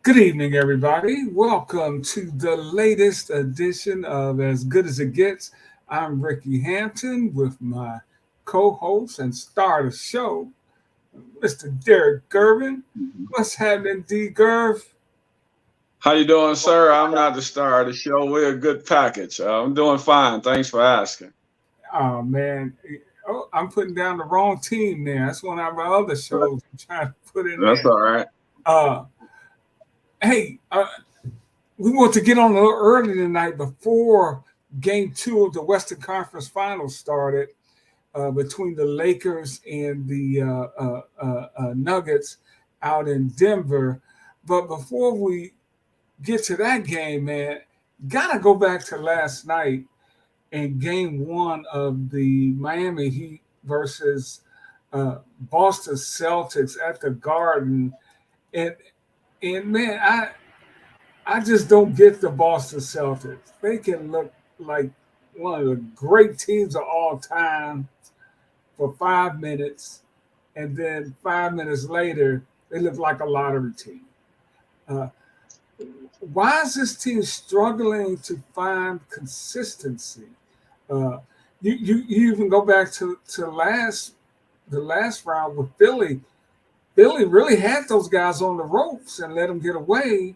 Good evening, everybody. Welcome to the latest edition of As Good as It Gets. I'm Ricky Hampton with my co host and star of the show, Mr. Derrick Gervin. What's happening, D. Gerv? How you doing, sir? I'm not the star of the show. We're a good package. I'm doing fine. Thanks for asking. Oh, man. Oh, I'm putting down the wrong team there. That's one of my other shows I'm trying to put in That's there. all right. Uh, hey, we want to get on a little early tonight before game two of the Western Conference Finals started between the Lakers and the Nuggets out in Denver. But before we get to that game, man, gotta go back to last night in game one of the Miami Heat versus Boston Celtics at the Garden. And man, I just don't get the Boston Celtics. They can look like one of the great teams of all time for 5 minutes, and then 5 minutes later, they look like a lottery team. Uh, why is this team struggling to find consistency? Uh, you even go back to the last round with Philly. Philly really had those guys on the ropes and let them get away.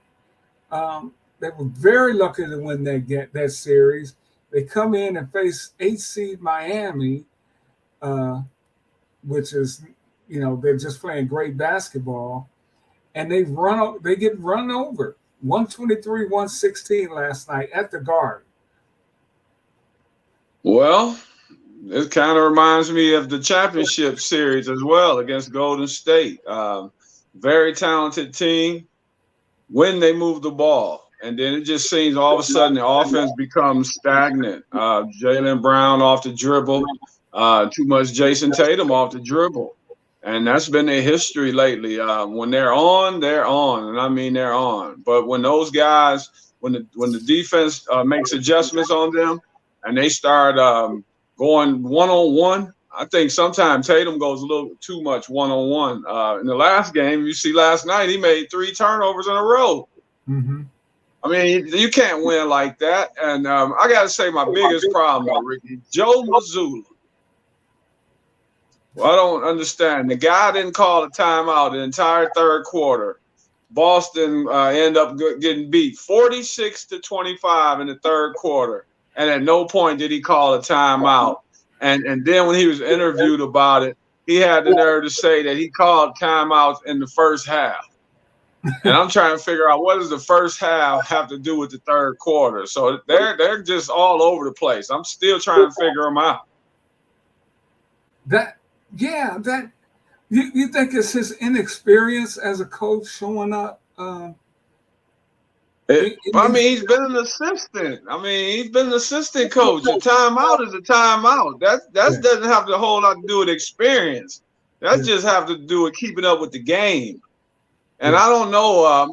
They were very lucky to win that series. They come in and face 8 seed Miami, which is, they're just playing great basketball, and they get run over 123-116 last night at the Garden. Well, it kind of reminds me of the championship series as well against Golden State. Very talented team when they move the ball. And then it just seems all of a sudden the offense becomes stagnant. Jaylen Brown off the dribble, too much Jason Tatum off the dribble. And that's been their history lately. When they're on, they're on. And I mean they're on. But when those guys, when the defense makes adjustments on them and they start going one-on-one, I think sometimes Tatum goes a little too much one-on-one. In the last game, you see last night, he made 3 turnovers in a row. Mm-hmm. I mean, you can't win like that. And I got to say my biggest problem, Ricky, Joe Mazzulla. Well, I don't understand. The guy didn't call a timeout the entire third quarter. Boston ended up getting beat 46-25 in the third quarter. And at no point did he call a timeout. And then when he was interviewed about it, he had the nerve to say that he called timeouts in the first half. And I'm trying to figure out what does the first half have to do with the third quarter. So they're just all over the place. I'm still trying to figure them out. You think it's his inexperience as a coach showing up? I mean, he's been an assistant. He's been an assistant coach. A timeout is a timeout. That doesn't have a whole lot to do with experience. That just have to do with keeping up with the game. And I don't know.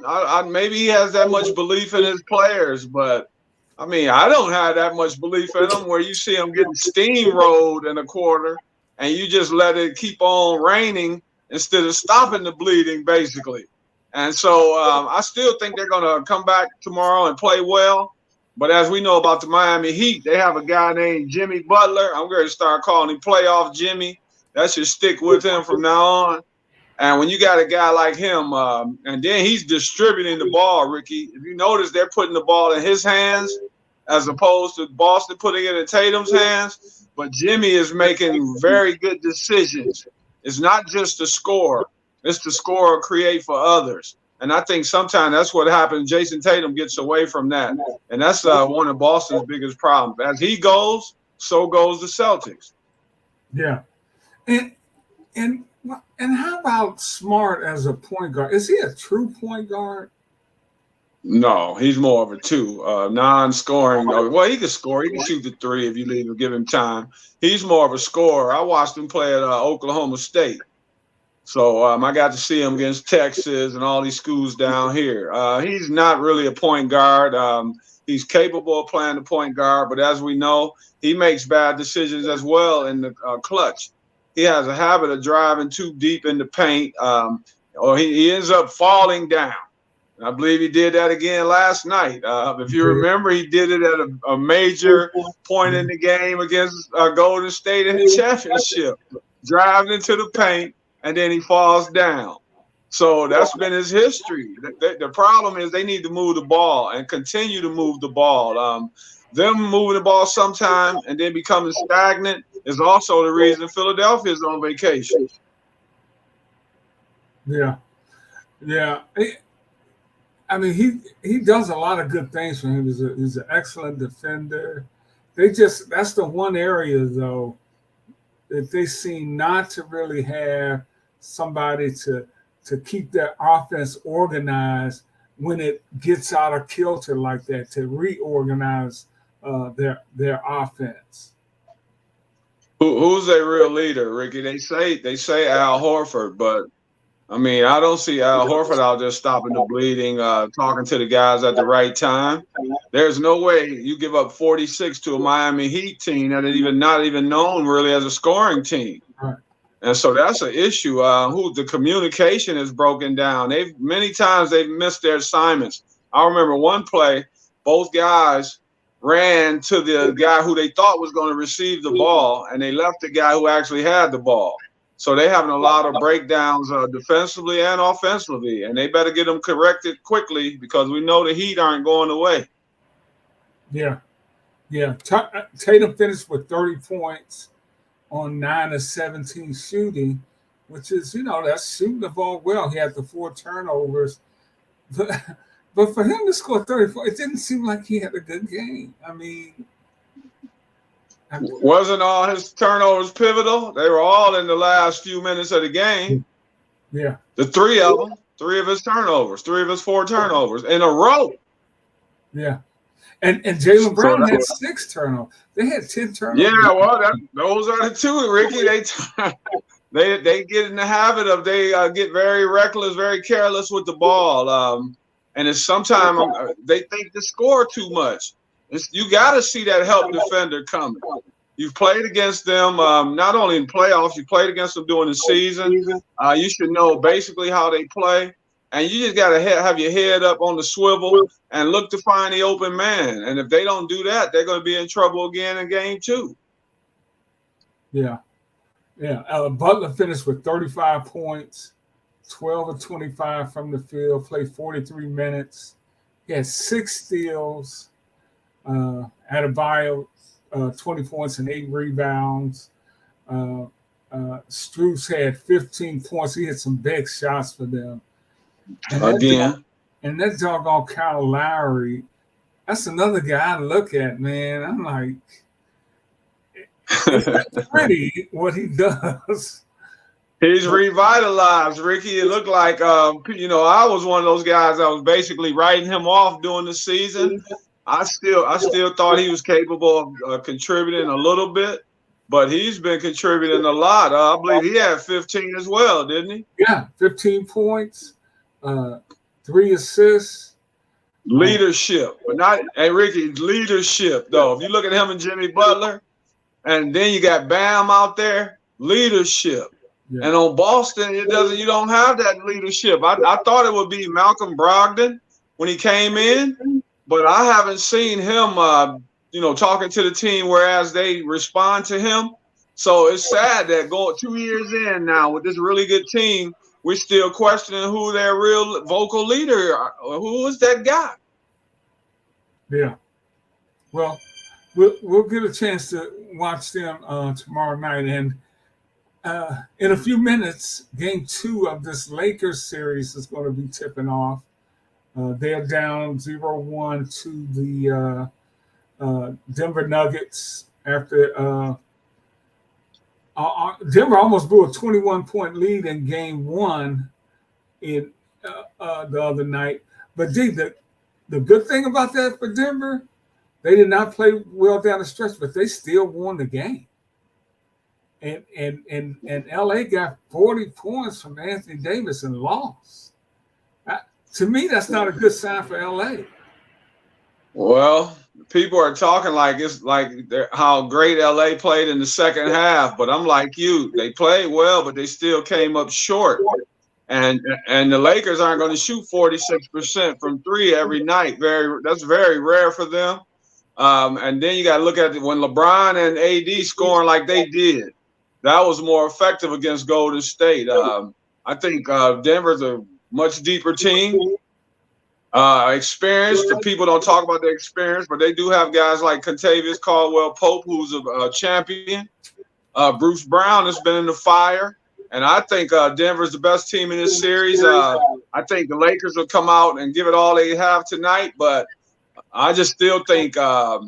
Maybe he has that much belief in his players, but I don't have that much belief in them. Where you see them getting steamrolled in a quarter, and you just let it keep on raining instead of stopping the bleeding, basically. And so I still think they're going to come back tomorrow and play well. But as we know about the Miami Heat, they have a guy named Jimmy Butler. I'm going to start calling him Playoff Jimmy. That should stick with him from now on. And when you got a guy like him, and then he's distributing the ball, Ricky, if you notice, they're putting the ball in his hands as opposed to Boston putting it in Tatum's hands. But Jimmy is making very good decisions. It's not just to score. It's to score or create for others. And I think sometimes that's what happens. Jason Tatum gets away from that. And that's one of Boston's biggest problems. As he goes, so goes the Celtics. Yeah. And how about Smart as a point guard? Is he a true point guard? No, he's more of a 2, non-scoring. Well, he can score. He can shoot the 3 if you give him time. He's more of a scorer. I watched him play at Oklahoma State. So I got to see him against Texas and all these schools down here. He's not really a point guard. He's capable of playing the point guard, but as we know, he makes bad decisions as well in the clutch. He has a habit of driving too deep in the paint, or he ends up falling down. I believe he did that again last night. If you remember, he did it at a major point in the game against Golden State in the championship, driving into the paint, and then he falls down. So that's been his history. The problem is they need to move the ball and continue to move the ball. Them moving the ball sometime and then becoming stagnant is also the reason Philadelphia is on vacation. Yeah. I mean, he does a lot of good things for him. He's an excellent defender. That's the one area though that they seem not to really have somebody to keep their offense organized when it gets out of kilter like that, to reorganize their offense. Who's a real leader, Ricky? They say Al Horford, but I mean, I don't see Al Horford out there stopping the bleeding, talking to the guys at the right time. There's no way you give up 46 to a Miami Heat team that is not even known really as a scoring team. Right. And so that's an issue. The communication is broken down. Many times they've missed their assignments. I remember one play, both guys ran to the guy who they thought was going to receive the ball, and they left the guy who actually had the ball. So they're having a lot of breakdowns defensively and offensively, and they better get them corrected quickly because we know the Heat aren't going away. Yeah. Tatum finished with 30 points on 9 of 17 shooting, which is, that's shooting the ball well. He had the 4 turnovers. But for him to score 34, it didn't seem like he had a good game. I mean, wasn't all his turnovers pivotal? They were all in the last few minutes of the game. Yeah. The 3 of them, 3 of his turnovers, 3 of his 4 turnovers in a row. Yeah. And Jaylen Brown had 6 turnovers. They had 10 turnovers. Yeah, well, those are the 2, Ricky. They get in the habit of they get very reckless, very careless with the ball. And it's sometimes they think they score too much. You got to see that help defender coming. You've played against them not only in playoffs, you played against them during the season. You should know basically how they play. And you just got to have your head up on the swivel and look to find the open man. And if they don't do that, they're going to be in trouble again in game 2. Yeah. Butler finished with 35 points, 12 of 25 from the field, played 43 minutes. He had 6 steals. Adebayo, 20 points and 8 rebounds. Strus had 15 points. He had some big shots for them. And that doggone Kyle Lowry, that's another guy I look at, man. I'm like, it's pretty what he does. He's revitalized, Ricky. It looked like, I was one of those guys that was basically writing him off during the season. I still thought he was capable of contributing a little bit, but he's been contributing a lot. I believe he had 15 as well, didn't he? Yeah, 15 points, 3 assists. Leadership, but not – hey, Ricky, leadership, though. If you look at him and Jimmy Butler, and then you got Bam out there, leadership. Yeah. And on Boston, you don't have that leadership. I thought it would be Malcolm Brogdon when he came in. But I haven't seen him, talking to the team, whereas they respond to him. So it's sad that 2 years in now with this really good team, we're still questioning who their real vocal leader are. Who is that guy? Yeah. Well, we'll get a chance to watch them tomorrow night. And in a few minutes, game 2 of this Lakers series is going to be tipping off. They're down 0-1 to the Denver Nuggets after Denver almost blew a 21-point lead in game 1 in the other night. But the good thing about that for Denver, they did not play well down the stretch, but they still won the game. And LA got 40 points from Anthony Davis and lost. To me, that's not a good sign for LA. Well, people are talking like it's like how great LA played in the second half, but I'm like you. They played well, but they still came up short. And the Lakers aren't going to shoot 46% from three every night. That's very rare for them. And then you got to look at when LeBron and AD scoring like they did. That was more effective against Golden State. I think Denver's a much deeper team. Experience. The people don't talk about their experience, but they do have guys like Contavious Caldwell-Pope, who's a champion. Bruce Brown has been in the fire. And I think Denver's the best team in this series. I think the Lakers will come out and give it all they have tonight, but I just still think I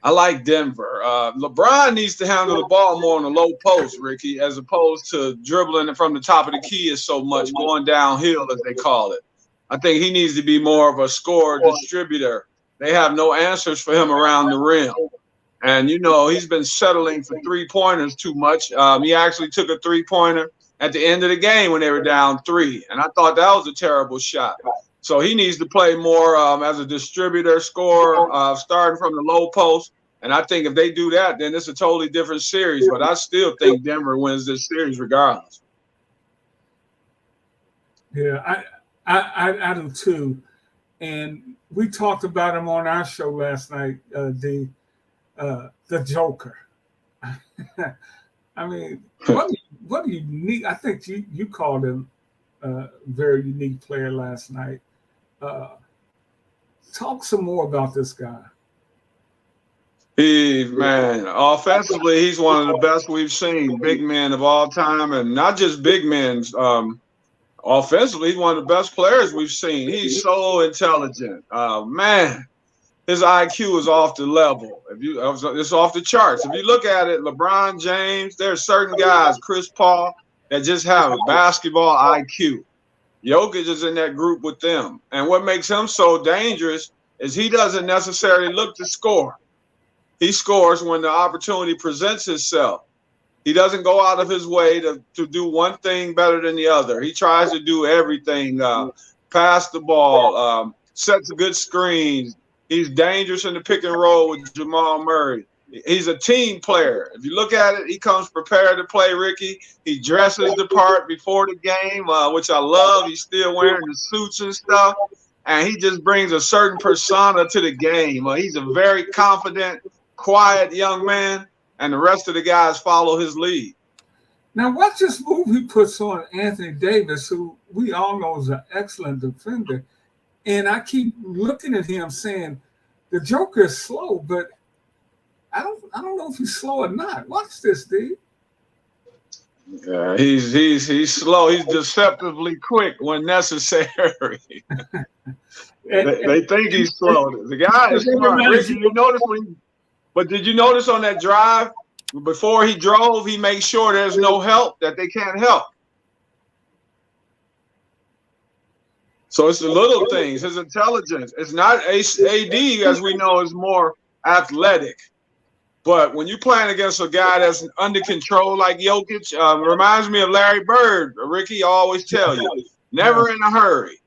like Denver. LeBron needs to handle the ball more on the low post, Ricky, as opposed to dribbling from the top of the key is so much, going downhill, as they call it. I think he needs to be more of a scorer distributor. They have no answers for him around the rim. And, he's been settling for three-pointers too much. He actually took a three-pointer at the end of the game when they were down 3. And I thought that was a terrible shot. So he needs to play more as a distributor, scorer, starting from the low post. And I think if they do that, then it's a totally different series. But I still think Denver wins this series regardless. Yeah, I do too. And we talked about him on our show last night, the Joker. I mean, what unique. I think you called him a very unique player last night. Talk some more about this guy. Offensively, he's one of the best we've seen, big men of all time, and not just big men. Offensively, he's one of the best players we've seen. He's so intelligent. His IQ is off the level. It's off the charts. If you look at it, LeBron James, there are certain guys, Chris Paul, that just have a basketball IQ. Jokic is in that group with them. And what makes him so dangerous is he doesn't necessarily look to score. He scores when the opportunity presents itself. He doesn't go out of his way to do one thing better than the other. He tries to do everything, pass the ball, sets good screens. He's dangerous in the pick and roll with Jamal Murray. He's a team player. If you look at it, he comes prepared to play, Ricky. He dresses the part before the game, which I love. He's still wearing the suits and stuff. And he just brings a certain persona to the game. He's a very confident, quiet young man, and the rest of the guys follow his lead. Now, watch this move he puts on Anthony Davis, who we all know is an excellent defender. And I keep looking at him saying, the Joker is slow, but I don't know if he's slow or not. Watch this, dude. Yeah, he's slow. He's deceptively quick when necessary. they think he's slow. The guy is smart. Ricky, did you notice on that drive, before he drove, he made sure there's no help, that they can't help. So it's the little things, his intelligence. It's not AD, as we know, is more athletic. But when you're playing against a guy that's under control like Jokic, reminds me of Larry Bird. Ricky, I always tell you, never in a hurry.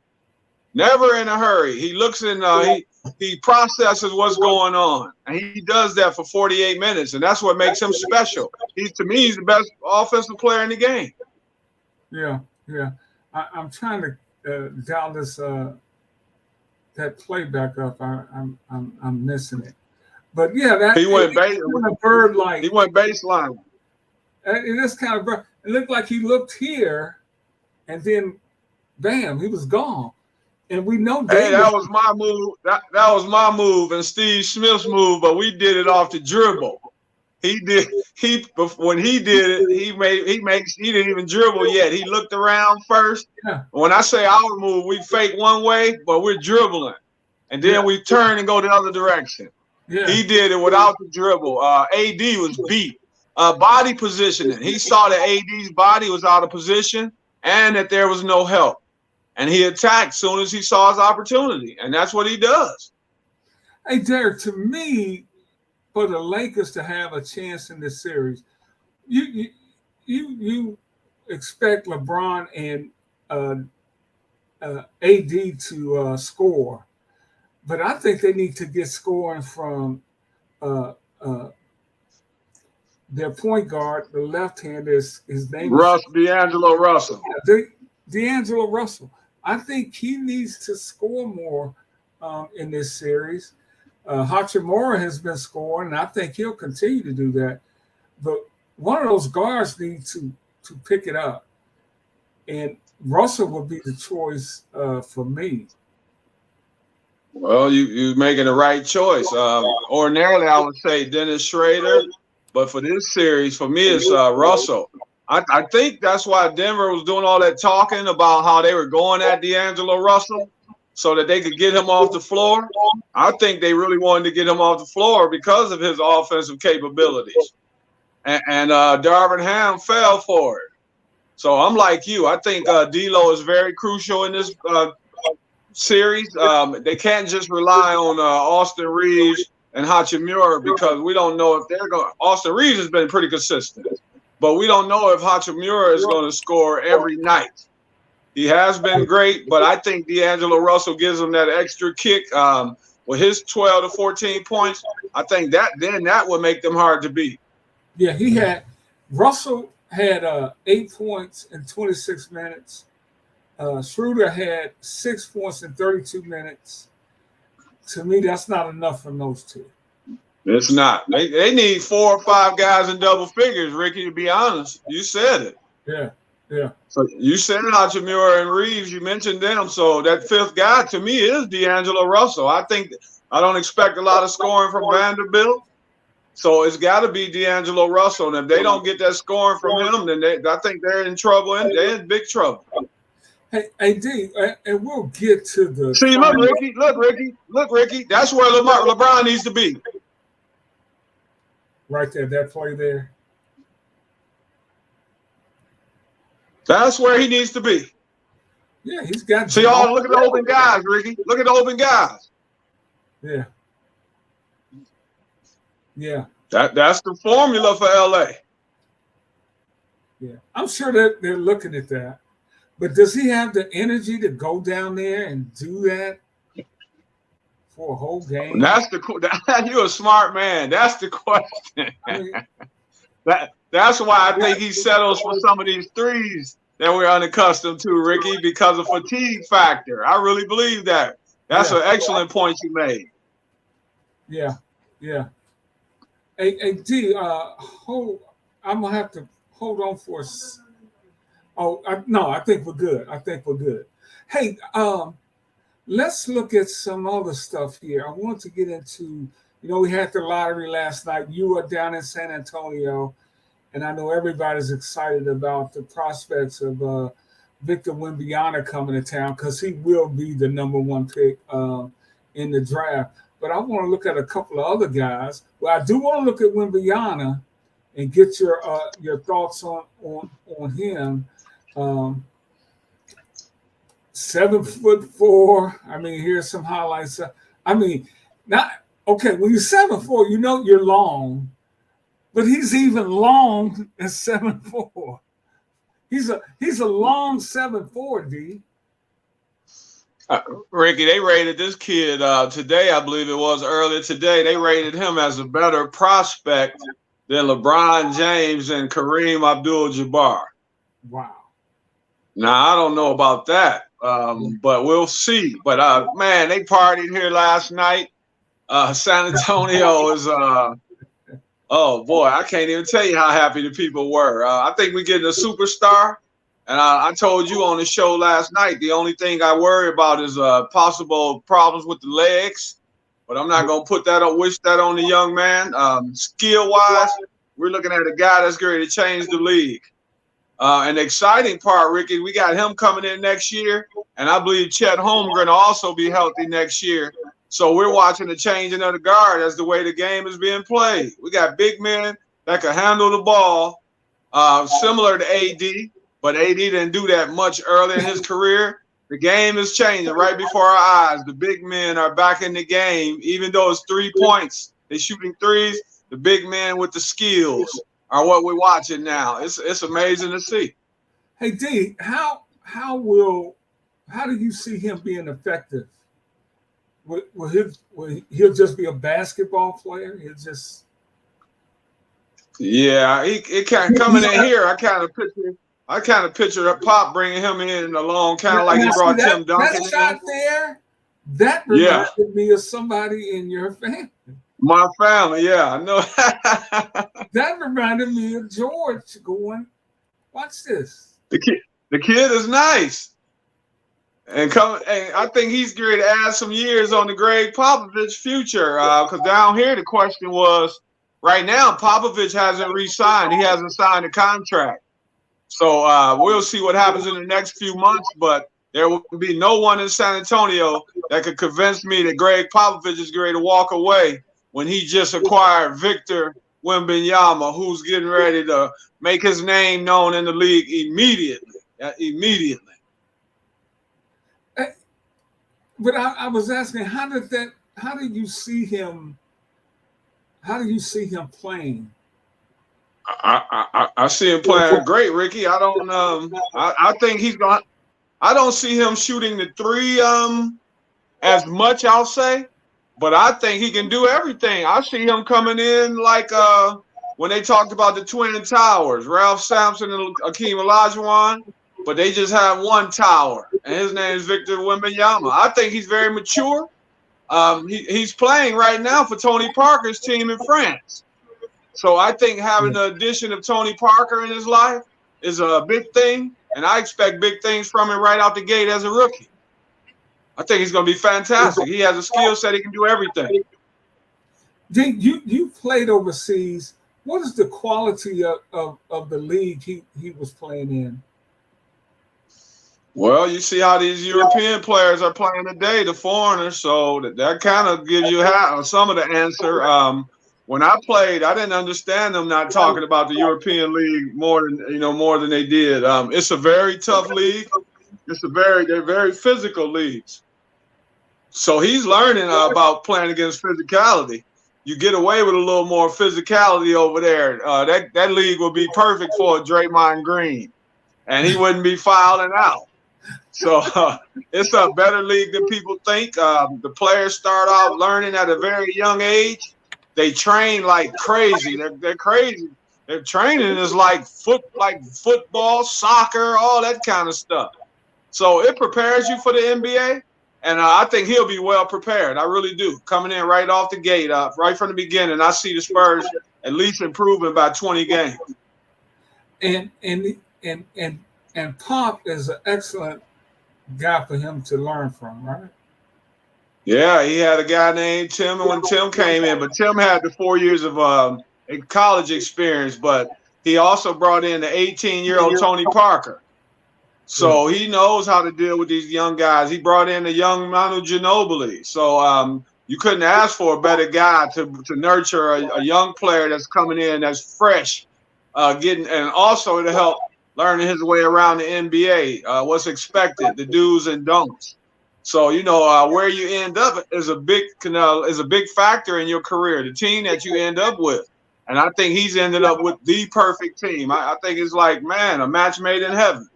Never in a hurry. He looks in, he processes what's going on. And he does that for 48 minutes. And that's what makes him special. To me, he's the best offensive player in the game. Yeah. I'm trying to dial this that play back up. I'm missing it, but yeah, he went bird like he went baseline. And this kind of bird, it looked like he looked here, and then bam, he was gone. And we know that was my move. That was my move and Steve Smith's move, but we did it off the dribble. When he did it, he didn't even dribble yet. He looked around first. Yeah. When I say our move, we fake one way, but we're dribbling. And then we turn and go the other direction. Yeah. He did it without the dribble. AD was beat. Body positioning. He saw that AD's body was out of position and that there was no help. And he attacked as soon as he saw his opportunity. And that's what he does. Hey, Derrick, to me, for the Lakers to have a chance in this series, you expect LeBron and AD to score, but I think they need to get scoring from their point guard. The left hand his name D'Angelo Russell. D'Angelo Russell. I think he needs to score more in this series. Hachimura has been scoring, and I think he'll continue to do that. But one of those guards needs to pick it up, and Russell would be the choice for me. Well, you're making the right choice. Ordinarily, I would say Dennis Schrader, but for this series, for me, it's Russell. I think that's why Denver was doing all that talking about how they were going at D'Angelo Russell so that they could get him off the floor. I think they really wanted to get him off the floor because of his offensive capabilities. And Darvin Ham fell for it. So I'm like you. I think D'Lo is very crucial in this series. They can't just rely on Austin Reeves and Hachimura because we don't know if they're going. Austin Reeves has been pretty consistent, but we don't know if Hachimura is going to score every night. He has been great, but I think D'Angelo Russell gives him that extra kick with his 12 to 14 points. I think that would make them hard to beat. Yeah, Russell had 8 points in 26 minutes. Schroeder had 6 points in 32 minutes. To me, that's not enough from those two. It's not. They need 4 or 5 guys in double figures, Ricky, to be honest. You said it. Yeah. So you said Hachimura and Reeves, you mentioned them. So that 5th guy to me is D'Angelo Russell. I don't expect a lot of scoring from Vanderbilt. So it's got to be D'Angelo Russell. And if they don't get that scoring from him, then I think they're in trouble. And they're in big trouble. Hey, D, and we'll get to the. See, look, Ricky. That's where LeBron needs to be. Right there, that play there. That's where he needs to be. Yeah, he's got. See, look at the open guys, Ricky. Look at the open guys. Yeah. That's the formula for LA. Yeah, I'm sure that they're looking at that. But does he have the energy to go down there and do that for a whole game? You're a smart man. That's the question. I mean, that's why I think he settles for some of these threes that we're unaccustomed to, Ricky, because of fatigue factor. I really believe that. That's an excellent point you made. Yeah. Hey, D, I'm gonna have to hold on for a. I think we're good. Hey, let's look at some other stuff here. I want to get into, we had the lottery last night. You were down in San Antonio, and I know everybody's excited about the prospects of Victor Wembanyama coming to town because he will be the number 1 pick in the draft. But I want to look at a couple of other guys. Well, I do want to look at Wembanyama and get your thoughts on him. 7'4". I mean, here's some highlights. I mean, not okay. When you're 7'4", you're long, but he's even long at 7'4". He's a long 7'4", D. Ricky, they rated this kid today. I believe it was earlier today. They rated him as a better prospect than LeBron James and Kareem Abdul-Jabbar. Wow. Now, I don't know about that, but we'll see. But, man, they partied here last night. San Antonio is oh, boy, I can't even tell you how happy the people were. I think we're getting a superstar. And I told you on the show last night, the only thing I worry about is possible problems with the legs. But I'm not going to wish that on the young man. Skill-wise, we're looking at a guy that's going to change the league. And the exciting part, Ricky, we got him coming in next year. And I believe Chet Holmgren will also be healthy next year. So we're watching the changing of the guard as the way the game is being played. We got big men that can handle the ball, similar to AD. But AD didn't do that much early in his career. The game is changing right before our eyes. The big men are back in the game. Even though it's 3 points, they're shooting threes. The big men with the skills are what we're watching now. It's amazing to see. Hey, D, how do you see him being effective? Will he'll just be a basketball player? Yeah, he can't coming in here. I kind of picture I kind of picture Pop bringing him in along, kind of like he Now, see brought Tim Duncan that shot in. there, that Yeah, reminded me of somebody in your family. my family. Yeah, I know. That reminded me of George going, watch this. The kid is nice. And I think he's going to add some years on the Greg Popovich future. Because down here the question was, right now Popovich hasn't re-signed. He hasn't signed a contract. So we'll see what happens in the next few months. But there will be no one in San Antonio that could convince me that Greg Popovich is going to walk away when he just acquired Victor Wembanyama, who's getting ready to make his name known in the league immediately. Immediately. But I was asking, how do you see him playing? I see him playing great, Ricky. I don't I think he's going. I don't see him shooting the three as much, I'll say, but I think he can do everything. I see him coming in like when they talked about the Twin Towers, Ralph Sampson and Akeem Olajuwon, but they just have one tower, and his name is Victor Wembanyama. I think he's very mature. He's playing right now for Tony Parker's team in France. So I think having the addition of Tony Parker in his life is a big thing, and I expect big things from him right out the gate as a rookie. I think he's going to be fantastic. He has a skill set; he can do everything. You played overseas. What is the quality of the league he was playing in? Well, you see how these European players are playing today, the foreigners. So that kind of gives you some of the answer. When I played, I didn't understand them not talking about the European League more than they did. It's a very tough league. They're very physical leagues. So he's learning about playing against physicality. You get away with a little more physicality over there. That league would be perfect for Draymond Green, and he wouldn't be fouling out. So it's a better league than people think. The players start off learning at a very young age. They train like crazy. They're crazy. Their training is like football, soccer, all that kind of stuff. So it prepares you for the NBA, and I think he'll be well prepared. I really do. Coming in right off the gate, right from the beginning, I see the Spurs at least improving by 20 games. And Pop is an excellent guy for him to learn from, right? Yeah, he had a guy named Tim when Tim came in, but Tim had the 4 years of college experience, but he also brought in the 18-year-old Tony Parker. So he knows how to deal with these young guys. He brought in the young Manu Ginobili. So you couldn't ask for a better guy to nurture a young player that's coming in that's fresh, and also to help learning his way around the NBA, what's expected, the do's and don'ts. So where you end up is a big factor in your career, the team that you end up with. And I think he's ended up with the perfect team. I think it's like, man, a match made in heaven.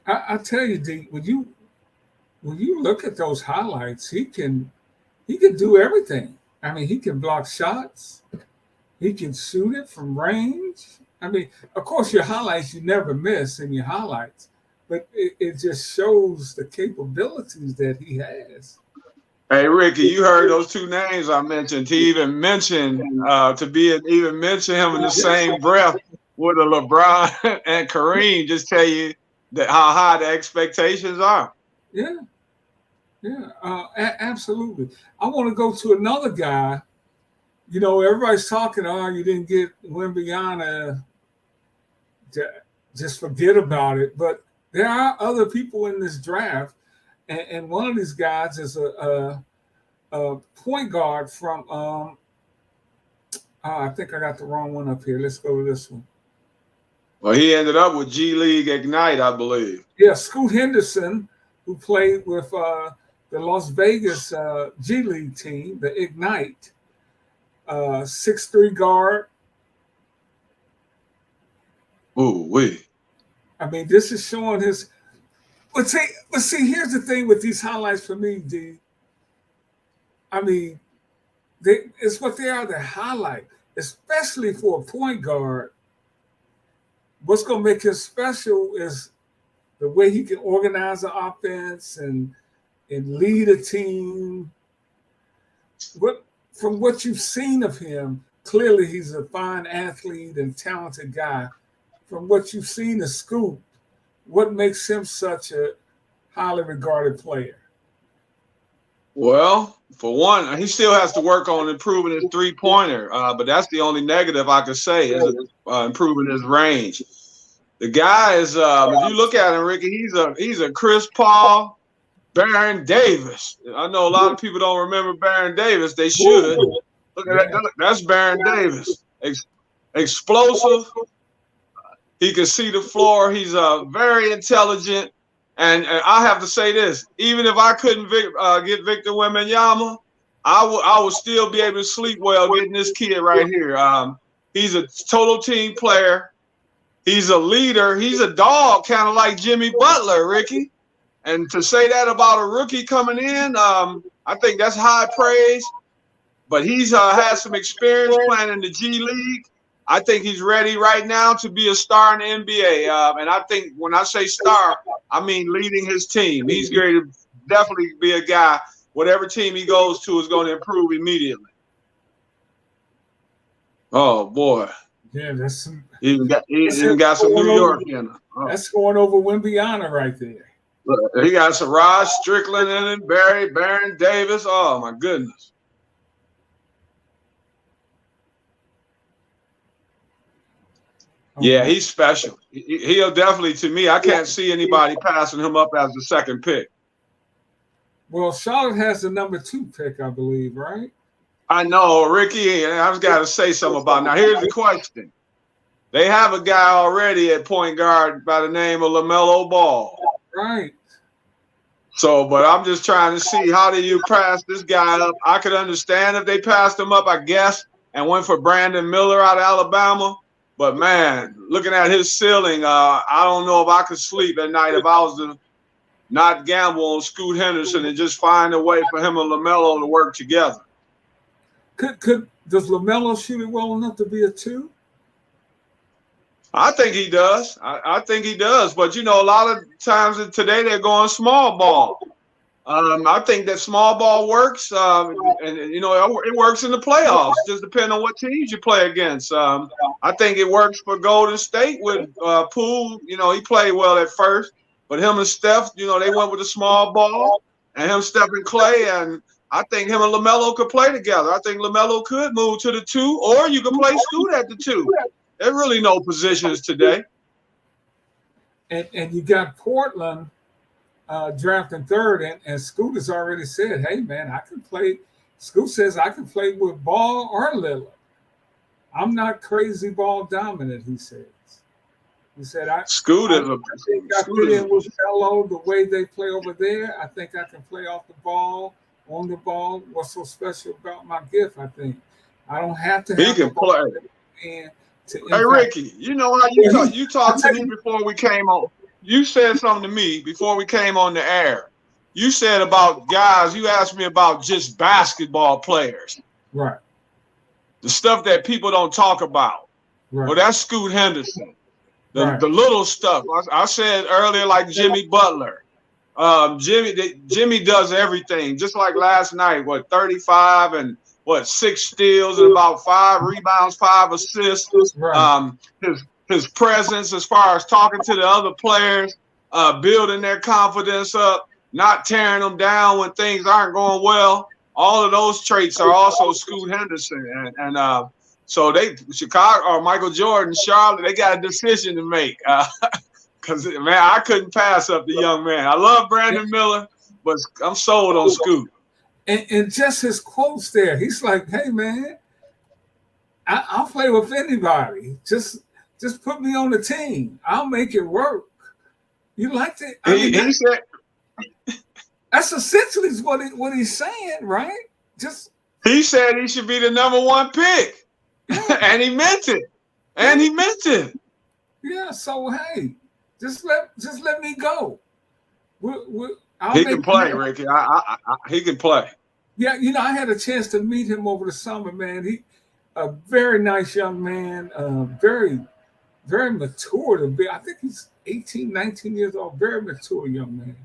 I tell you, D, when you look at those highlights, he can do everything. I mean, he can block shots. He can shoot it from range. I mean, of course, your highlights you never miss in your highlights, but it just shows the capabilities that he has. Hey, Ricky, you heard those two names I mentioned. To even mention him in the same breath with a LeBron and Kareem, just tell you how high the expectations are. Yeah, absolutely. I want to go to another guy. Everybody's talking, you didn't get Wembanyama. Just forget about it. But there are other people in this draft, and one of these guys is a point guard from. I think I got the wrong one up here. Let's go to this one. Well, he ended up with G League Ignite, I believe. Yeah, Scoot Henderson, who played with the Las Vegas G League team, the Ignite, 6'3" guard. Ooh, wee. I mean, this is showing his. But see, here's the thing with these highlights for me, D. I mean, it's what they are, the highlight, especially for a point guard. what's going to make him special is the way he can organize the offense and lead a team. From what you've seen of him, clearly he's a fine athlete and talented guy. From what you've seen of Scoop, what makes him such a highly regarded player? Well, for one, he still has to work on improving his three-pointer, but that's the only negative I could say is improving his range. The guy is, if you look at him, Ricky, he's a Chris Paul, Baron Davis. I know a lot of people don't remember Baron Davis. They should. Look at that. That's Baron Davis. Explosive. He can see the floor. He's very intelligent. And I have to say this: even if I couldn't get Victor Wembanyama, I would still be able to sleep well getting this kid right here. He's a total team player. He's a leader. He's a dog, kind of like Jimmy Butler, Ricky. And to say that about a rookie coming in, I think that's high praise. But he's had some experience playing in the G League. I think he's ready right now to be a star in the NBA. And I think when I say star, I mean leading his team. He's going to definitely be a guy, whatever team he goes to is going to improve immediately. Oh, boy. Yeah, that's some. He even got some New York in him. Oh. That's going over Wembanyama right there. Look, he got some Rod Strickland in him, Baron Davis. Oh, my goodness. Yeah, he's special. He'll definitely, to me, I can't see anybody passing him up as the second pick. Well, Charlotte has the number 2 pick, I believe, right? I know, Ricky. I've got to say something about it. Now, here's the question. They have a guy already at point guard by the name of LaMelo Ball. Right. So, but I'm just trying to see, how do you pass this guy up? I could understand if they passed him up, I guess, and went for Brandon Miller out of Alabama. But, man, looking at his ceiling, I don't know if I could sleep at night if I was to not gamble on Scoot Henderson and just find a way for him and LaMelo to work together. Does LaMelo shoot it well enough to be a 2? I think he does. I think he does. But, you know, a lot of times today they're going small ball. I think that small ball works, and you know, it works in the playoffs, just depending on what teams you play against. I think it works for Golden State with Poole. You know, he played well at first, but him and Steph, you know, they went with the small ball, and him, Steph, and Clay, and I think him and LaMelo could play together. I think LaMelo could move to the 2, or you could play Scoot at the 2. There's really no positions today. And you got Portland drafting 3rd, and Scoot has already said, hey, man, I can play. Scoot says I can play with Ball or Lillard. I'm not crazy ball dominant, he says. He said, Scoot is I think I fit in with Melo the way they play over there. I think I can play off the ball, on the ball. What's so special about my gift, I think. I don't have to have he can play. And hey, Ricky, you know how you talked to me before we came on. You said something to me before we came on the air. You said about guys, you asked me about just basketball players. Right. The stuff that people don't talk about. Right. Well, that's Scoot Henderson. The little stuff. I said earlier, like Jimmy Butler. Jimmy does everything. Just like last night, 35 and 6 steals and about 5 rebounds, 5 assists. Right. His presence as far as talking to the other players, building their confidence up, not tearing them down when things aren't going well. All of those traits are also Scoot Henderson. And so Chicago or Michael Jordan, Charlotte, they got a decision to make. Because, man, I couldn't pass up the young man. I love Brandon Miller, but I'm sold on Scoot. And just his quotes there, he's like, hey, man, I'll play with anybody. Just put me on the team. I'll make it work. You like that? He said that's essentially what he's saying, right? He said he should be the number 1 pick. And he meant it. Yeah, so hey, just let me go. He can play, Ricky. He can play. Yeah, you know, I had a chance to meet him over the summer, man. He a very nice young man, very very mature to be. I think he's 18, 19 years old. Very mature young man.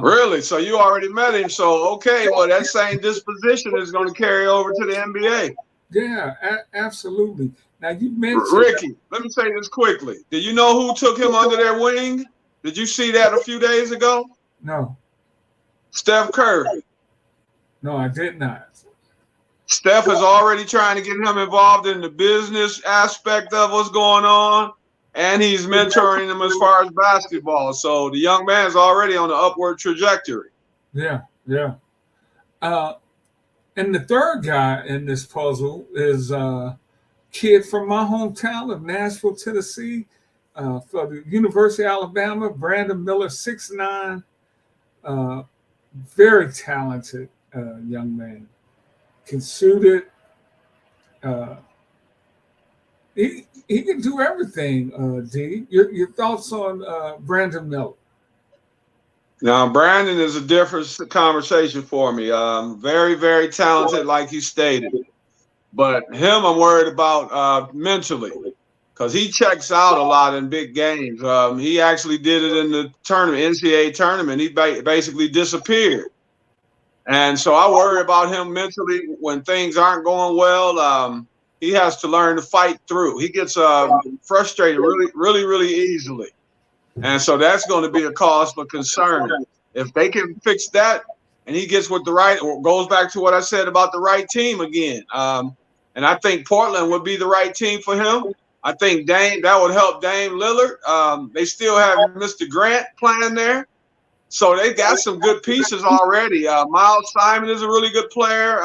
Really? So you already met him. So, okay, well, that same disposition is going to carry over to the NBA. Yeah, absolutely. Now, you mentioned Ricky, let me say this quickly. Do you know who took him under their wing? Did you see that a few days ago? No. Steph Curry. No, I did not. Steph is already trying to get him involved in the business aspect of what's going on, and he's mentoring him as far as basketball. So the young man is already on the upward trajectory. Yeah. And the third guy in this puzzle is a kid from my hometown of Nashville, Tennessee, for the University of Alabama, Brandon Miller, 6'9", very talented young man. Can shoot it. He can do everything, D. Your thoughts on Brandon Miller? Now, Brandon is a different conversation for me. Very, very talented, like you stated. But him, I'm worried about mentally, because he checks out a lot in big games. He actually did it in the tournament, NCAA tournament. He basically disappeared. And so I worry about him mentally when things aren't going well. He has to learn to fight through. He gets frustrated really easily. And so that's going to be a cause for concern. If they can fix that and he gets with the right, or goes back to what I said about the right team again. And I think Portland would be the right team for him. I think that would help Dame Lillard. They still have Mr. Grant playing there. So they got some good pieces already. Miles Simon is a really good player.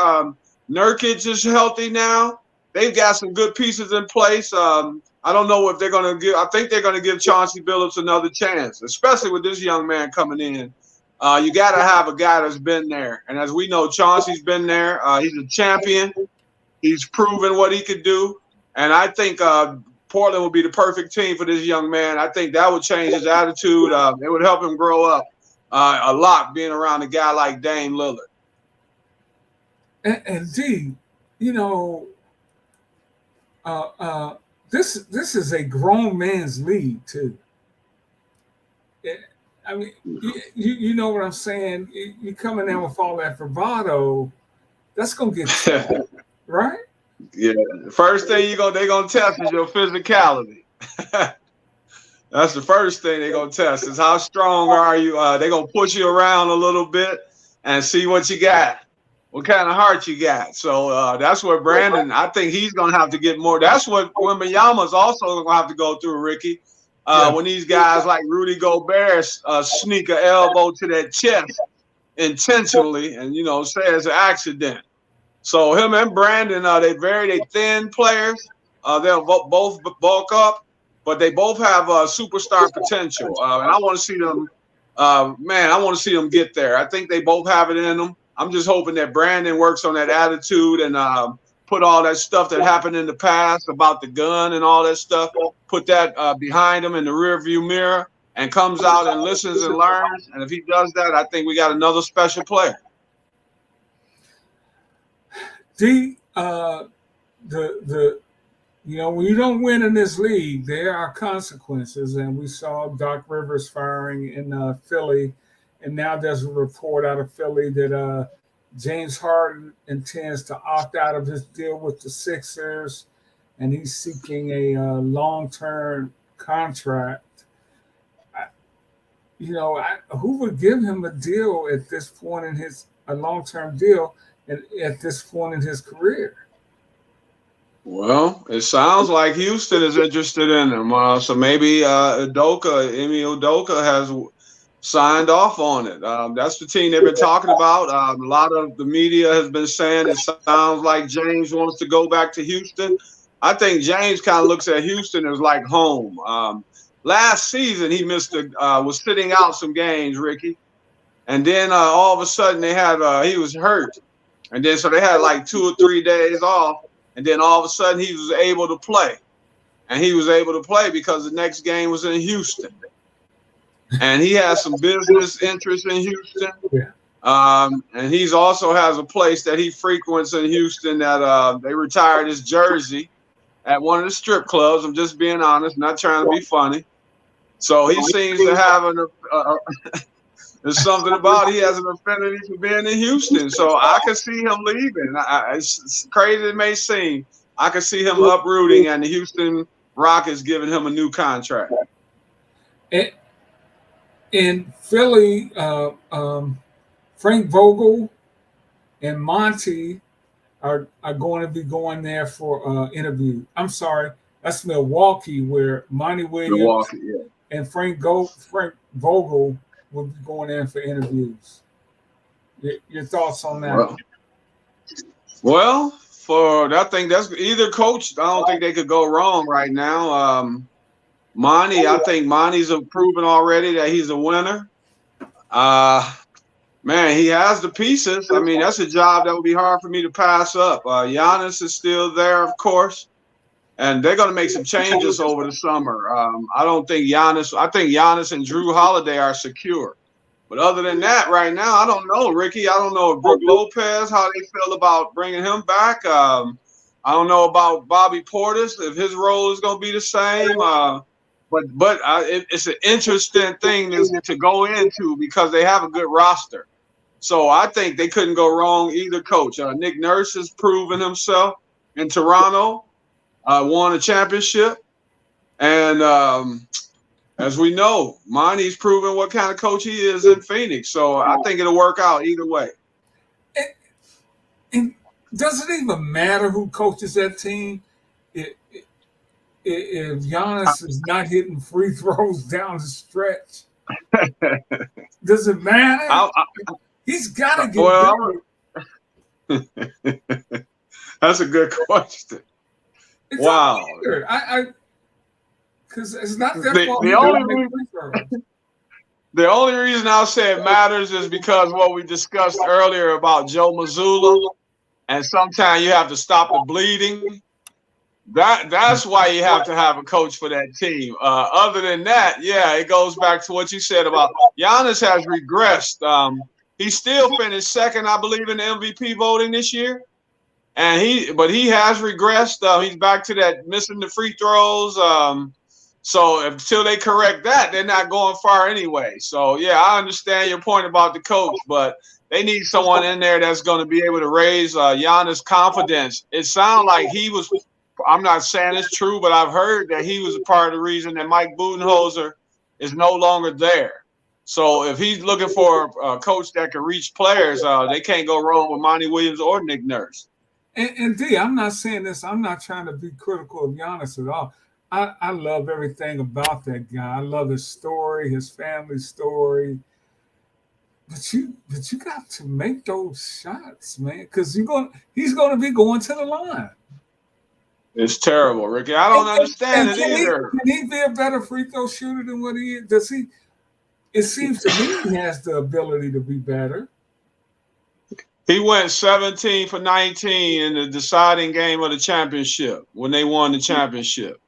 Nurkic is healthy now. They've got some good pieces in place. I don't know if they're going to give – I think they're going to give Chauncey Billups another chance, especially with this young man coming in. You got to have a guy that's been there. And as we know, Chauncey's been there. He's a champion. He's proven what he could do. And I think Portland would be the perfect team for this young man. I think that would change his attitude. It would help him grow up a lot, being around a guy like Dame Lillard. And D, you know, this is a grown man's league too. I mean, you know what I'm saying? You coming in with all that bravado, that's gonna get tough, right? Yeah. The first thing they're gonna test is your physicality. That's the first thing they're gonna test is how strong are you. They're gonna push you around a little bit and see what you got. What kind of heart you got? So that's what Brandon. I think he's gonna have to get more. That's what Wembanyama's also gonna have to go through, Ricky. When these guys like Rudy Gobert sneak an elbow to that chest intentionally, and say it's an accident. So him and Brandon, they thin players. They'll both bulk up, but they both have superstar potential, and I want to see them. I want to see them get there. I think they both have it in them. I'm just hoping that Brandon works on that attitude and put all that stuff that happened in the past about the gun and all that stuff, put that behind him in the rearview mirror and comes out and listens and learns. And if he does that, I think we got another special player. D, when you don't win in this league, there are consequences. And we saw Doc Rivers firing in Philly. And now there's a report out of Philly that James Harden intends to opt out of his deal with the Sixers, and he's seeking a long-term contract. Who would give him a deal at this point in a long-term deal at this point in his career? Well, it sounds like Houston is interested in him. So maybe Ime Udoka has signed off on it. That's the team they've been talking about. A lot of the media has been saying it sounds like James wants to go back to Houston. I think James kind of looks at Houston as like home. Last season, he was sitting out some games, Ricky. And then all of a sudden he was hurt. And then so they had like 2 or 3 days off. And then all of a sudden he was able to play. And he was able to play because the next game was in Houston. And he has some business interests in Houston. Yeah. And he's also has a place that he frequents in Houston that they retired his jersey. at one of the strip clubs. I'm just being honest, not trying to be funny. So he seems to have there's something about he has an affinity for being in Houston. So I could see him leaving. It's crazy as it may seem. I could see him uprooting and the Houston Rockets giving him a new contract. In Philly, Frank Vogel and Monty are going to be going there for interview. I'm sorry, that's Milwaukee, where Monty Williams and Frank Vogel will be going in for interviews. Your thoughts on that? Well, I think that's either coach. I don't think they could go wrong right now. Monty, I think Monty's proven already that he's a winner. Man, he has the pieces. I mean, that's a job that would be hard for me to pass up. Giannis is still there, of course, and they're going to make some changes over the summer. I think Giannis and Drew Holiday are secure. But other than that, right now, I don't know, Ricky. I don't know if Brook Lopez, how they feel about bringing him back. I don't know about Bobby Portis, if his role is going to be the same. But it's an interesting thing to go into because they have a good roster. So I think they couldn't go wrong either coach. Nick Nurse has proven himself in Toronto, won a championship. And as we know, Monty's proven what kind of coach he is in Phoenix. So I think it'll work out either way. And does it even matter who coaches that team? If Giannis is not hitting free throws down the stretch, does it matter? He's got to get better. That's a good question. Wow. Because it's not that the only reason I'll say it matters is because what we discussed earlier about Joe Mazzulla, and sometimes you have to stop the bleeding. That's why you have to have a coach for that team. Other than that, yeah, it goes back to what you said about Giannis has regressed. He still finished second, I believe, in the MVP voting this year. But he has regressed. He's back to that missing the free throws. So until they correct that, they're not going far anyway. So, yeah, I understand your point about the coach, but they need someone in there that's going to be able to raise Giannis' confidence. It sounds like he was – I'm not saying it's true, but I've heard that he was a part of the reason that Mike Budenholzer is no longer there. So if he's looking for a coach that can reach players, they can't go wrong with Monty Williams or Nick Nurse. And D, I'm not saying this. I'm not trying to be critical of Giannis at all. I love everything about that guy. I love his story, his family story. But you got to make those shots, man, because he's going to be going to the line. It's terrible, Ricky. I don't understand it either. Can he be a better free throw shooter than what he is? Does he? It seems to me he has the ability to be better. He went 17 for 19 in the deciding game of the championship when they won the championship.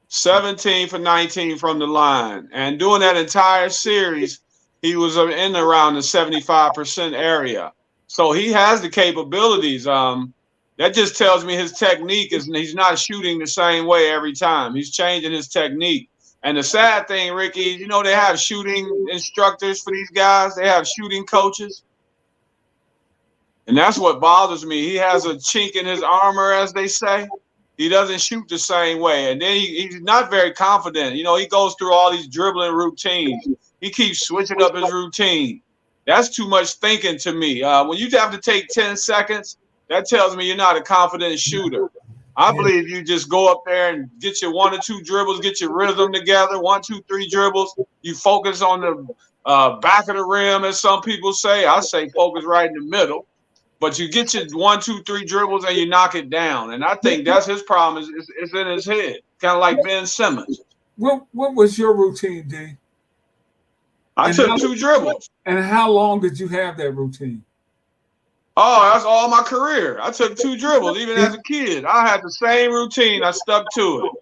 17 for 19 from the line. And during that entire series, he was in around the 75% area. So he has the capabilities. That just tells me his technique is he's not shooting the same way every time. He's changing his technique. And the sad thing, Ricky, they have shooting instructors for these guys. They have shooting coaches. And that's what bothers me. He has a chink in his armor, as they say. He doesn't shoot the same way. And then he's not very confident. He goes through all these dribbling routines. He keeps switching up his routine. That's too much thinking to me. When you have to take 10 seconds, that tells me you're not a confident shooter. I believe you just go up there and get your 1 or 2 dribbles, get your rhythm together, 1, 2, 3 dribbles. You focus on the back of the rim, as some people say. I say focus right in the middle. But you get your 1, 2, 3 dribbles and you knock it down. And I think that's his problem is in his head, kind of like Ben Simmons. What was your routine, D? I took 2 dribbles. And how long did you have that routine? Oh, that's all my career. I took 2 dribbles, even as a kid. I had the same routine. I stuck to it.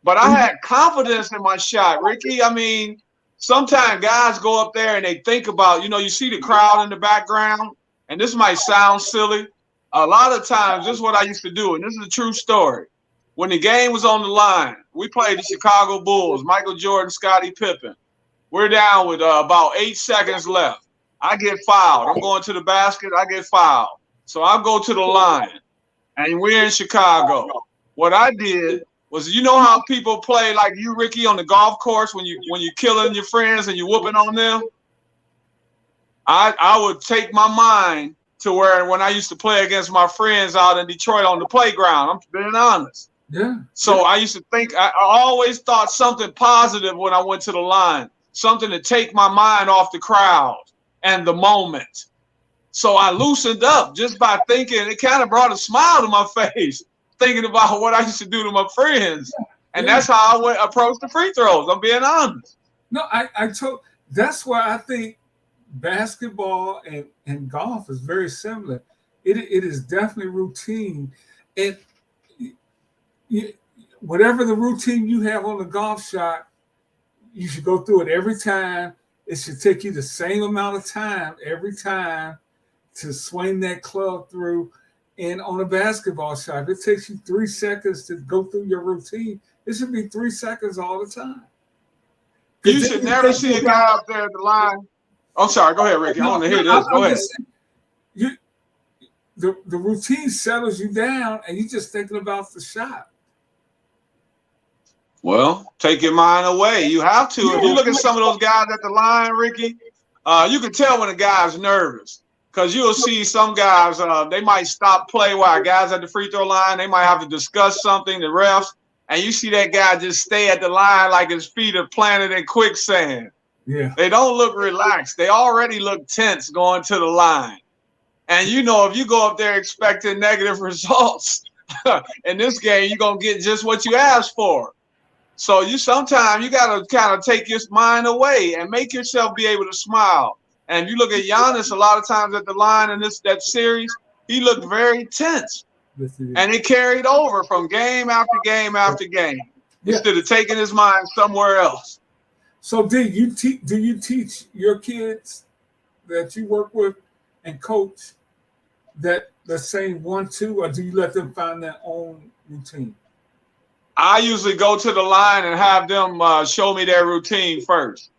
But I had confidence in my shot, Ricky. I mean, sometimes guys go up there and they think about, you see the crowd in the background, and this might sound silly. A lot of times, this is what I used to do, and this is a true story. when the game was on the line, we played the Chicago Bulls, Michael Jordan, Scottie Pippen. We're down with about 8 seconds left. I get fouled. I'm going to the basket. I get fouled. So I go to the line, and we're in Chicago. What I did was, you know how people play like you, Ricky, on the golf course when you killing your friends and you whooping on them? I would take my mind to where when I used to play against my friends out in Detroit on the playground. I'm being honest. Yeah. So I used to think, I always thought something positive when I went to the line, something to take my mind off the crowd and the moment. So I loosened up just by thinking. It kind of brought a smile to my face, thinking about what I used to do to my friends. And that's how I went approach the free throws. I'm being honest. No, that's why I think basketball and golf is very similar. It is definitely routine. And whatever the routine you have on the golf shot, you should go through it every time. It should take you the same amount of time every time to swing that club through. And on a basketball shot, if it takes you 3 seconds to go through your routine, it should be 3 seconds all the time. You should never see a guy out there at the line. I'm sorry. Go ahead, Ricky. I want to hear this. Go ahead. The routine settles you down, and you're just thinking about the shot. Well, take your mind away. You have to. If you look at some of those guys at the line, Ricky, you can tell when a guy's nervous because you'll see some guys, they might stop play while guys at the free throw line, they might have to discuss something, the refs, and you see that guy just stay at the line like his feet are planted in quicksand. Yeah. They don't look relaxed. They already look tense going to the line. And, you know, if you go up there expecting negative results in this game, you're going to get just what you asked for. So sometimes you got to kind of take your mind away and make yourself be able to smile. And you look at Giannis a lot of times at the line in that series, he looked very tense. And it carried over from game after game after game instead of taking his mind somewhere else. So do you teach your kids that you work with and coach that the same 1-2, or do you let them find their own routine? I usually go to the line and have them show me their routine first.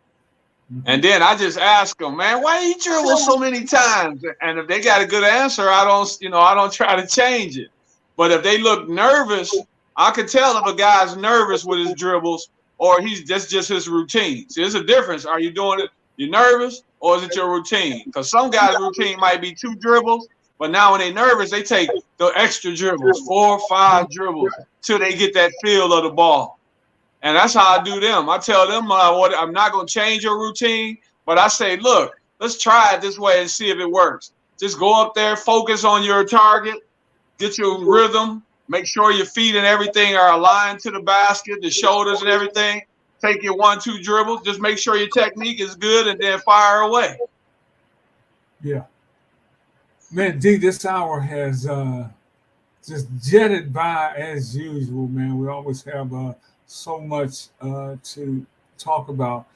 Mm-hmm. And then I just ask them, man, why you dribble so many times? And if they got a good answer, I don't try to change it. But if they look nervous, I can tell if a guy's nervous with his dribbles or that's just his routine. See, there's a difference. Are you doing it? You nervous, or is it your routine? Because some guys' routine might be 2 dribbles, but now when they're nervous, they take the extra dribbles, 4 or 5 dribbles, till they get that feel of the ball. And that's how I do them. I tell them I'm not going to change your routine, but I say, look, let's try it this way and see if it works. Just go up there, focus on your target, get your rhythm, make sure your feet and everything are aligned to the basket, the shoulders and everything. Take your 1-2 dribbles. Just make sure your technique is good and then fire away. Yeah. Man, D, this hour has just jetted by as usual, man. We always have so much to talk about.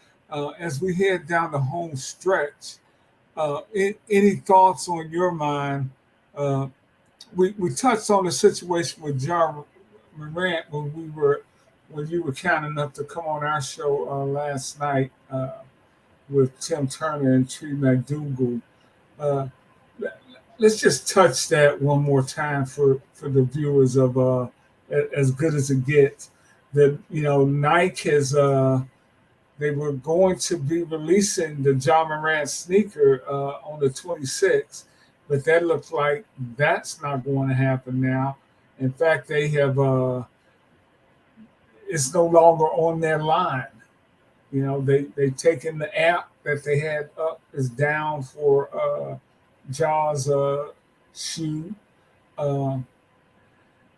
As we head down the home stretch, any thoughts on your mind? We touched on the situation with Ja Morant when you were kind enough to come on our show last night with Tim Turner and Tree McDougal. Let's just touch that one more time for the viewers of As Good as It Gets. That, Nike has they were going to be releasing the Ja Morant sneaker on the 26th, but that looks like that's not going to happen now. In fact, they have it's no longer on their line. They've taken the app that they had up is down for Ja's shoe.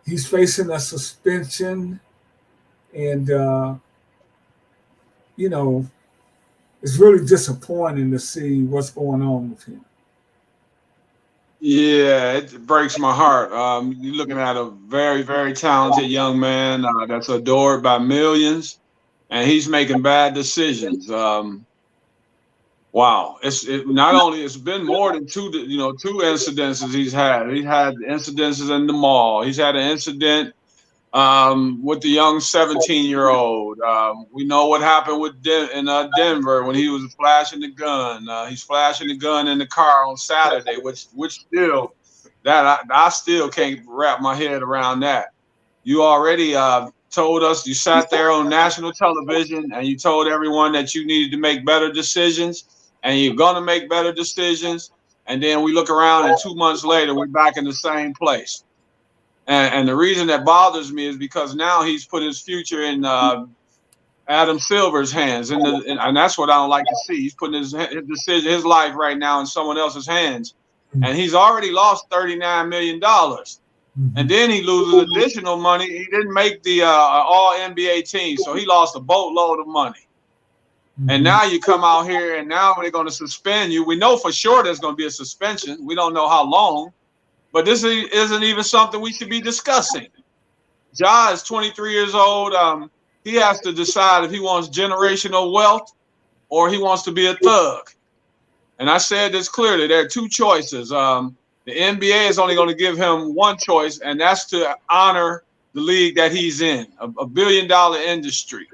He's facing a suspension, and it's really disappointing to see what's going on with him. Yeah, it breaks my heart. You're looking at a very, very talented young man that's adored by millions, and he's making bad decisions. Wow, it's been more than 2 incidences he's had. He's had incidences in the mall. He's had an incident with the young 17-year-old. We know what happened with Denver when he was flashing the gun. He's flashing the gun in the car on Saturday, which still that I still can't wrap my head around that. You already told us, you sat there on national television and you told everyone that you needed to make better decisions and you're going to make better decisions. And then we look around and 2 months later, we're back in the same place. And the reason that bothers me is because now he's put his future in Adam Silver's hands. And that's what I don't like to see. He's putting his decision, his life right now in someone else's hands. And he's already lost $39 million. And then he loses additional money. He didn't make the all-NBA team, so he lost a boatload of money. And now you come out here, and now they're going to suspend you. We know for sure there's going to be a suspension. We don't know how long. But this isn't even something we should be discussing. Ja is 23 years old. He has to decide if he wants generational wealth or he wants to be a thug. And I said this clearly. There are two choices. The NBA is only going to give him one choice, and that's to honor the league that he's in, a billion-dollar industry.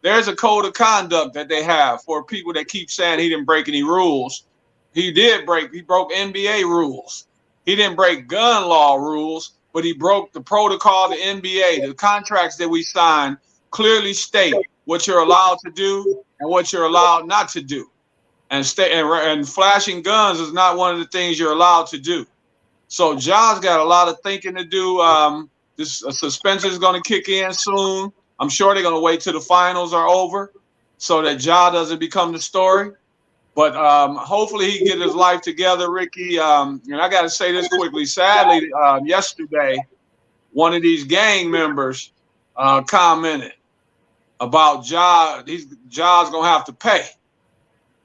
There's a code of conduct that they have for people that keep saying he didn't break any rules. He broke NBA rules. He didn't break gun law rules, but he broke the protocol, the NBA, the contracts that we signed clearly state what you're allowed to do and what you're allowed not to do. And flashing guns is not one of the things you're allowed to do. So Ja's got a lot of thinking to do. This suspension is going to kick in soon. I'm sure they're going to wait till the finals are over so that Ja doesn't become the story. But hopefully he get his life together, Ricky. And I got to say this quickly. Sadly, yesterday, one of these gang members commented about Ja. Ja's going to have to pay.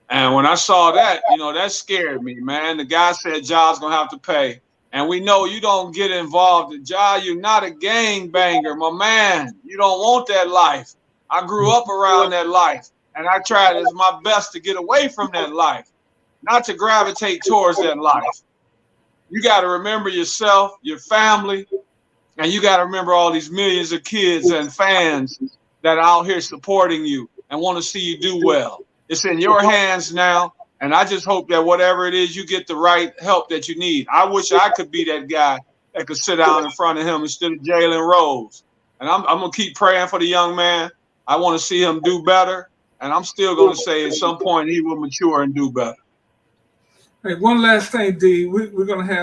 And when I saw that, that scared me, man. The guy said Ja's going to have to pay. And we know you don't get involved. Ja, you're not a gang banger, my man. You don't want that life. I grew up around that life. And I tried as my best to get away from that life, not to gravitate towards that life. You got to remember yourself, your family, and you got to remember all these millions of kids and fans that are out here supporting you and want to see you do well. It's in your hands now, and I just hope that whatever it is, you get the right help that you need. I wish I could be that guy that could sit down in front of him instead of Jalen Rose. And I'm going to keep praying for the young man. I want to see him do better. And I'm still going to say at some point he will mature and do better. Hey, one last thing, D. We're going to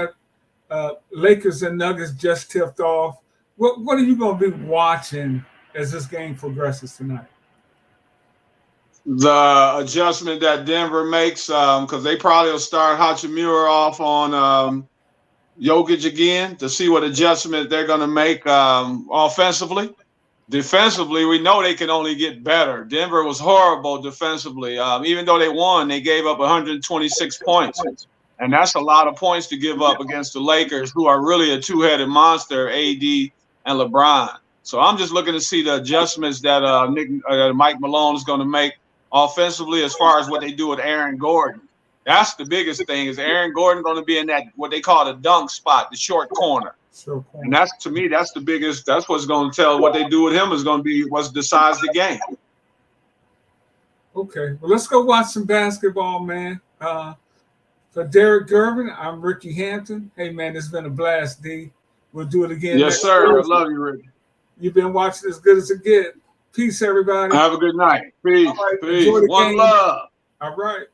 have Lakers and Nuggets just tipped off. What are you going to be watching as this game progresses tonight? The adjustment that Denver makes, because they probably will start Hachimura off on Jokic again to see what adjustment they're going to make offensively. Defensively, we know they can only get better. Denver was horrible defensively. Even though they won, they gave up 126 points. And that's a lot of points to give up against the Lakers, who are really a two-headed monster, AD and LeBron. So I'm just looking to see the adjustments that Mike Malone is going to make offensively as far as what they do with Aaron Gordon. That's the biggest thing. Is Aaron Gordon going to be in that, what they call the dunk spot, the short corner? And that's, to me, that's the biggest. That's what's going to tell what they do with him is going to be what decides the game. Okay, well, let's go watch some basketball, man. For Derrick Gervin, I'm Ricky Hampton. Hey, man, it's been a blast, D. We'll do it again. Yes, sir. I love you, Ricky. You've been watching as good as it gets. Peace, everybody. Have a good night. Peace. Right, peace. One love. All right.